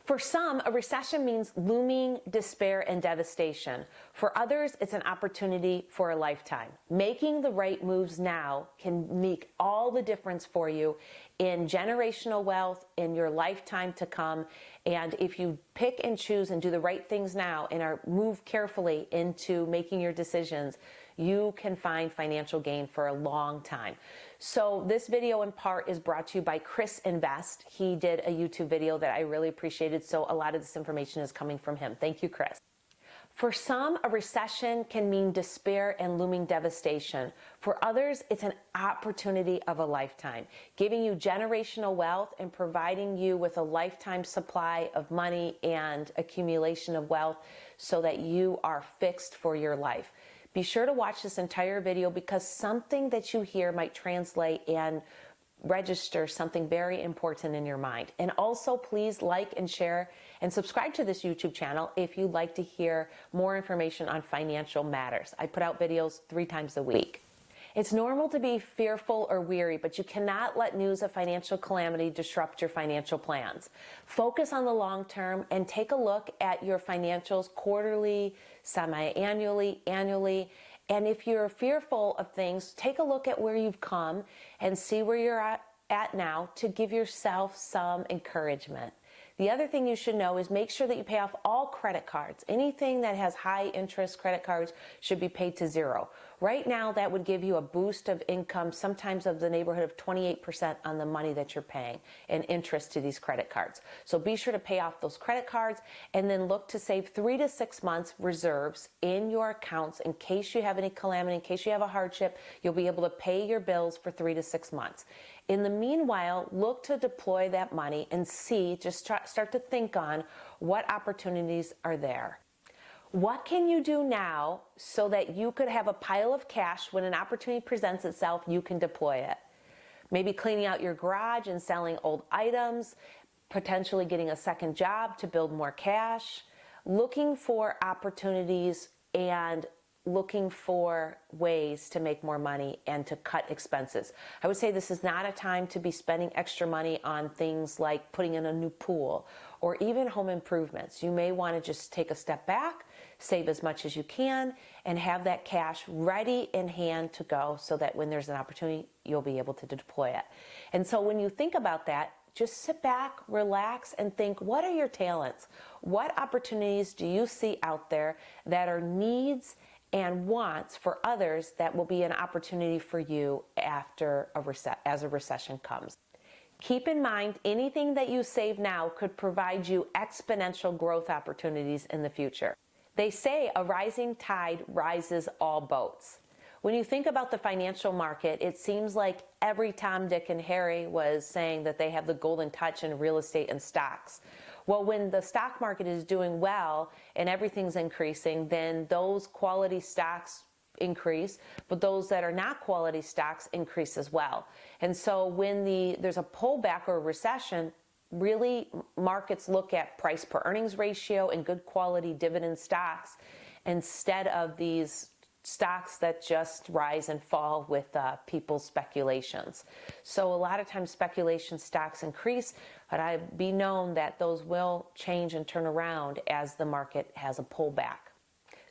For some, a recession means looming despair and devastation. For others, it's an opportunity for a lifetime. Making the right moves now can make all the difference for you in generational wealth, in your lifetime to come. And if you pick and choose and do the right things now and are move carefully into making your decisions, you can find financial gain for a long time. So this video in part is brought to you by Chris Invest. He did a YouTube video that I really appreciated, so a lot of this information is coming from him. Thank you, Chris. For some, a recession can mean despair and looming devastation. For others, it's an opportunity of a lifetime, giving you generational wealth and providing you with a lifetime supply of money and accumulation of wealth so that you are fixed for your life. Be sure to watch this entire video because something that you hear might translate and register something very important in your mind. And also, please like and share and subscribe to this YouTube channel if you'd like to hear more information on financial matters. I put out videos 3 times a week. It's normal to be fearful or weary, but you cannot let news of financial calamity disrupt your financial plans. Focus on the long term and take a look at your financials quarterly, semi-annually, annually. And if you're fearful of things, take a look at where you've come and see where you're at now to give yourself some encouragement. The other thing you should know is make sure that you pay off all credit cards. Anything that has high interest credit cards should be paid to 0. Right now, that would give you a boost of income, sometimes of the neighborhood of 28% on the money that you're paying in interest to these credit cards. So be sure to pay off those credit cards and then look to save 3 to 6 months reserves in your accounts in case you have any calamity, in case you have a hardship, you'll be able to pay your bills for 3 to 6 months. In the meanwhile, look to deploy that money and see, just start to think on what opportunities are there. What can you do now so that you could have a pile of cash when an opportunity presents itself, you can deploy it? Maybe cleaning out your garage and selling old items, potentially getting a second job to build more cash, looking for opportunities and looking for ways to make more money and to cut expenses. I would say this is not a time to be spending extra money on things like putting in a new pool or even home improvements. You may want to just take a step back, save as much as you can, and have that cash ready in hand to go so that when there's an opportunity, you'll be able to deploy it. And so when you think about that, just sit back, relax, and think, what are your talents? What opportunities do you see out there that are needs and wants for others that will be an opportunity for you after as a recession comes? Keep in mind, anything that you save now could provide you exponential growth opportunities in the future. They say a rising tide rises all boats. When you think about the financial market, it seems like every Tom, Dick, and Harry was saying that they have the golden touch in real estate and stocks. Well, when the stock market is doing well and everything's increasing, then those quality stocks increase, but those that are not quality stocks increase as well. And so when there's a pullback or a recession, really markets look at price per earnings ratio and good quality dividend stocks instead of these stocks that just rise and fall with people's speculations. So a lot of times speculation stocks increase, but I'd be known that those will change and turn around as the market has a pullback.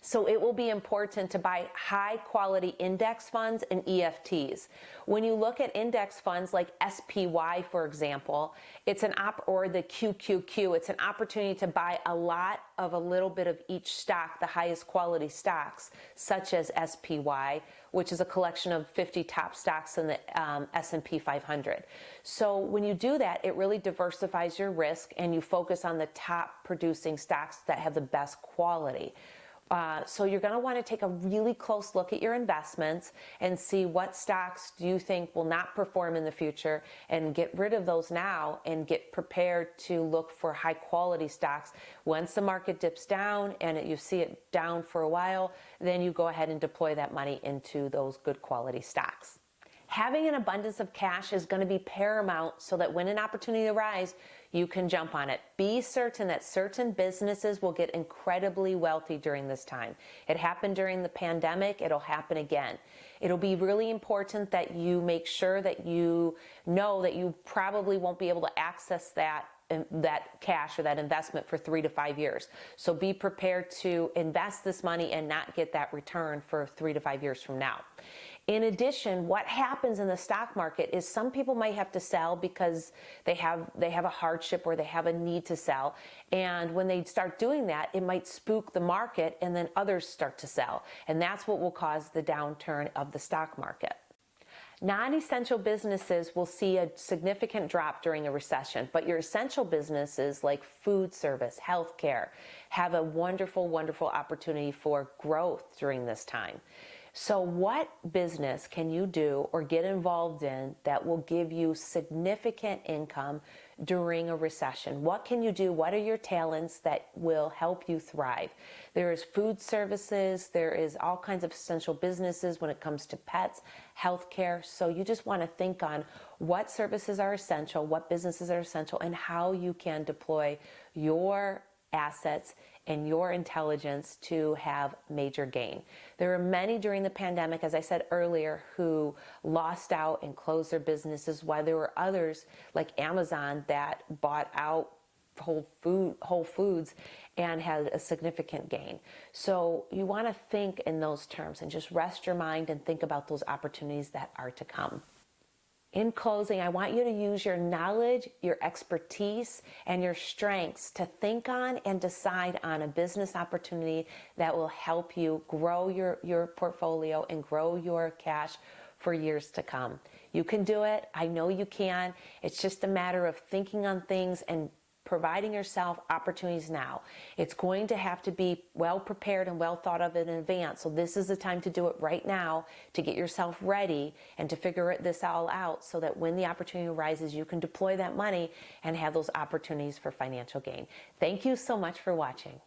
So it will be important to buy high quality index funds and EFTs. When you look at index funds like SPY, for example, it's or the QQQ, it's an opportunity to buy a lot of a little bit of each stock, the highest quality stocks, such as SPY, which is a collection of 50 top stocks in the S&P 500. So when you do that, it really diversifies your risk and you focus on the top producing stocks that have the best quality. So you're going to want to take a really close look at your investments and see what stocks do you think will not perform in the future and get rid of those now and get prepared to look for high quality stocks. Once the market dips down and you see it down for a while, then you go ahead and deploy that money into those good quality stocks. Having an abundance of cash is going to be paramount so that when an opportunity arises, you can jump on it. Be certain that certain businesses will get incredibly wealthy during this time. It happened during the pandemic. It'll happen again. It'll be really important that you make sure that you know that you probably won't be able to access that that cash or that investment for 3 to 5 years. So be prepared to invest this money and not get that return for 3 to 5 years from now. In addition, what happens in the stock market is some people might have to sell because they have a hardship or they have a need to sell. And when they start doing that, it might spook the market and then others start to sell. And that's what will cause the downturn of the stock market. Non-essential businesses will see a significant drop during a recession, but your essential businesses like food service, healthcare, have a wonderful, wonderful opportunity for growth during this time. So what business can you do or get involved in that will give you significant income during a recession? What can you do? What are your talents that will help you thrive? There is food services, there is all kinds of essential businesses when it comes to pets, healthcare. So you just want to think on what services are essential, what businesses are essential, and how you can deploy your assets and your intelligence to have major gain. There are many during the pandemic, as I said earlier, who lost out and closed their businesses, while there were others like Amazon that bought out Whole Foods and had a significant gain. So you want to think in those terms and just rest your mind and think about those opportunities that are to come. In closing, I want you to use your knowledge, your expertise, and your strengths to think on and decide on a business opportunity that will help you grow your portfolio and grow your cash for years to come. You can do it. I know you can. It's just a matter of thinking on things and providing yourself opportunities now. It's going to have to be well prepared and well thought of in advance. So this is the time to do it right now to get yourself ready and to figure this all out so that when the opportunity arises, you can deploy that money and have those opportunities for financial gain. Thank you so much for watching.